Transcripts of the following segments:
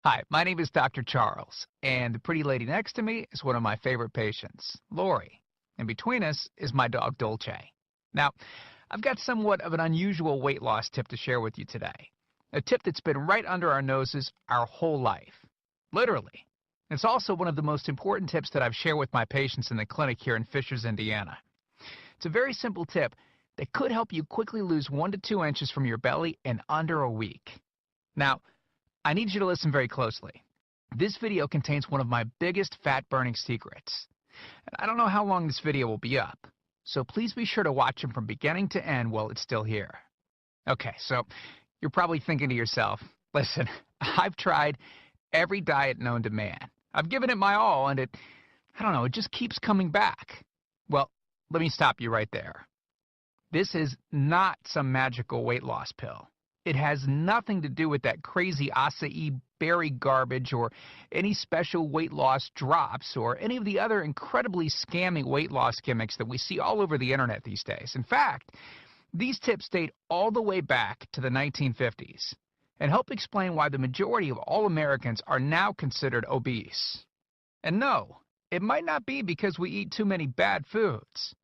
Hi, my name is Dr. Charles, and the pretty lady next to me is one of my favorite patients, Lori. And between us is my dog, Dolce. Now, I've got somewhat of an unusual weight loss tip to share with you today. A tip that's been right under our noses our whole life. Literally. It's also one of the most important tips that I've shared with my patients in the clinic here in Fishers, Indiana. It's a very simple tip that could help you quickly lose 1 to 2 inches from your belly in under a week. Now, I need you to listen very closely. This video contains one of my biggest fat-burning secrets. And I don't know how long this video will be up, so please be sure to watch it from beginning to end while it's still here. Okay, so you're probably thinking to yourself, listen, I've tried every diet known to man. I've given it my all, and it just keeps coming back. Well, let me stop you right there. This is not some magical weight loss pill. It has nothing to do with that crazy acai berry garbage or any special weight loss drops or any of the other incredibly scammy weight loss gimmicks that we see all over the internet these days. In fact, these tips date all the way back to the 1950s and help explain why the majority of all Americans are now considered obese. And no, it might not be because we eat too many bad foods.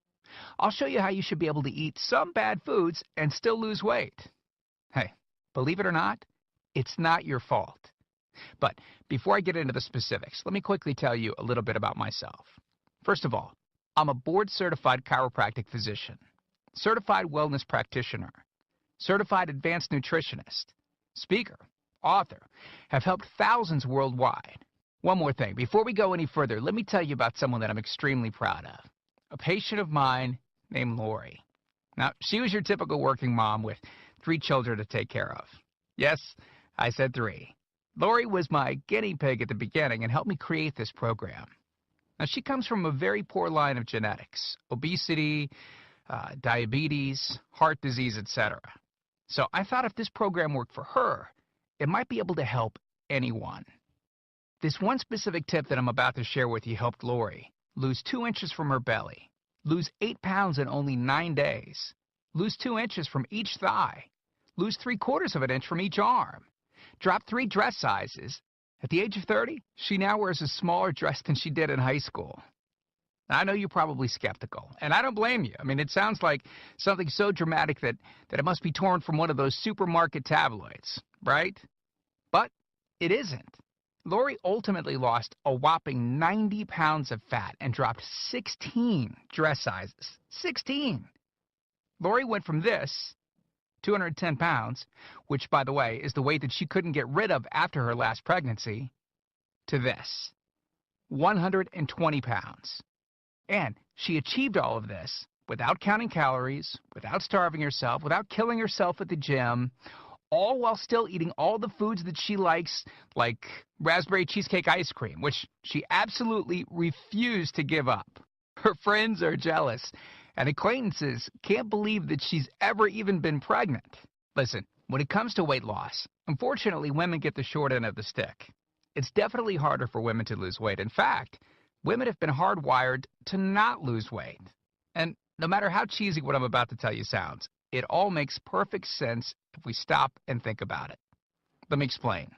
I'll show you how you should be able to eat some bad foods and still lose weight. Hey, believe it or not, it's not your fault. But before I get into the specifics, let me quickly tell you a little bit about myself. First of all, I'm a board-certified chiropractic physician, certified wellness practitioner, certified advanced nutritionist, speaker, author, have helped thousands worldwide. One more thing, before we go any further, let me tell you about someone that I'm extremely proud of, a patient of mine named Lori. Now, she was your typical working mom with 3 children to take care of. Yes, I said 3. Lori was my guinea pig at the beginning and helped me create this program. Now, she comes from a very poor line of genetics, obesity, diabetes, heart disease, etc. So I thought if this program worked for her, it might be able to help anyone. This one specific tip that I'm about to share with you helped Lori lose 2 inches from her belly, lose 8 pounds in only 9 days, lose 2 inches from each thigh, lose 3/4 of an inch from each arm, drop 3 dress sizes. At the age of 30, she now wears a smaller dress than she did in high school. Now, I know you're probably skeptical, and I don't blame you. I mean, it sounds like something so dramatic that it must be torn from one of those supermarket tabloids, right? But it isn't. Lori ultimately lost a whopping 90 pounds of fat and dropped 16 dress sizes. 16! Lori went from this, 210 pounds, which, by the way, is the weight that she couldn't get rid of after her last pregnancy, to this, 120 pounds. And she achieved all of this without counting calories, without starving herself, without killing herself at the gym, all while still eating all the foods that she likes, like raspberry cheesecake ice cream, which she absolutely refused to give up. Her friends are jealous, and acquaintances can't believe that she's ever even been pregnant. Listen, when it comes to weight loss, unfortunately, women get the short end of the stick. It's definitely harder for women to lose weight. In fact, women have been hardwired to not lose weight. And no matter how cheesy what I'm about to tell you sounds, it all makes perfect sense if we stop and think about it. Let me explain.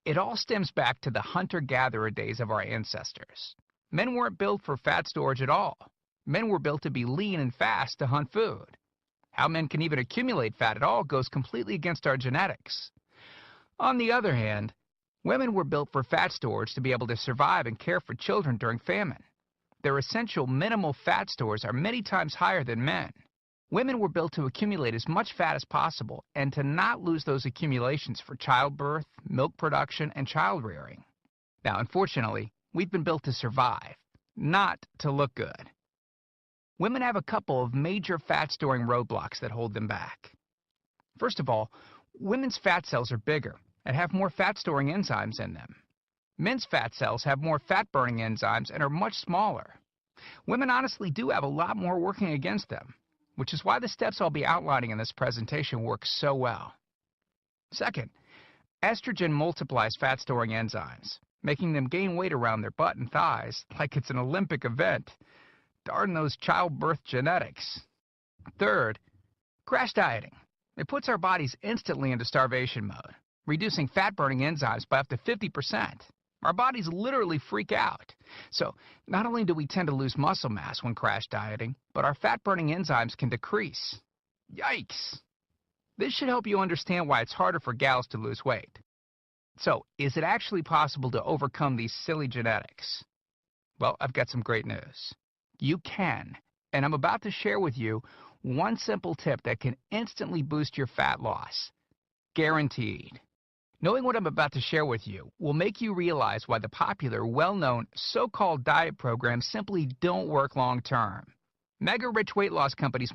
It all stems back to the hunter-gatherer days of our ancestors. Men weren't built for fat storage at all. Men were built to be lean and fast to hunt food. How men can even accumulate fat at all goes completely against our genetics. On the other hand, women were built for fat storage to be able to survive and care for children during famine. Their essential minimal fat stores are many times higher than men. Women were built to accumulate as much fat as possible and to not lose those accumulations for childbirth, milk production, and child rearing. Now, unfortunately, we've been built to survive, not to look good. Women have a couple of major fat-storing roadblocks that hold them back. First of all, women's fat cells are bigger and have more fat-storing enzymes in them. Men's fat cells have more fat-burning enzymes and are much smaller. Women honestly do have a lot more working against them, which is why the steps I'll be outlining in this presentation work so well. Second, estrogen multiplies fat-storing enzymes, making them gain weight around their butt and thighs like it's an Olympic event. Darn those childbirth genetics. Third, crash dieting. It puts our bodies instantly into starvation mode, reducing fat-burning enzymes by up to 50%. Our bodies literally freak out. So, not only do we tend to lose muscle mass when crash dieting, but our fat-burning enzymes can decrease. Yikes! This should help you understand why it's harder for gals to lose weight. So, is it actually possible to overcome these silly genetics? Well, I've got some great news. You can, and I'm about to share with you one simple tip that can instantly boost your fat loss. Guaranteed. Knowing what I'm about to share with you will make you realize why the popular, well-known, so-called diet programs simply don't work long-term. Mega-rich weight loss companies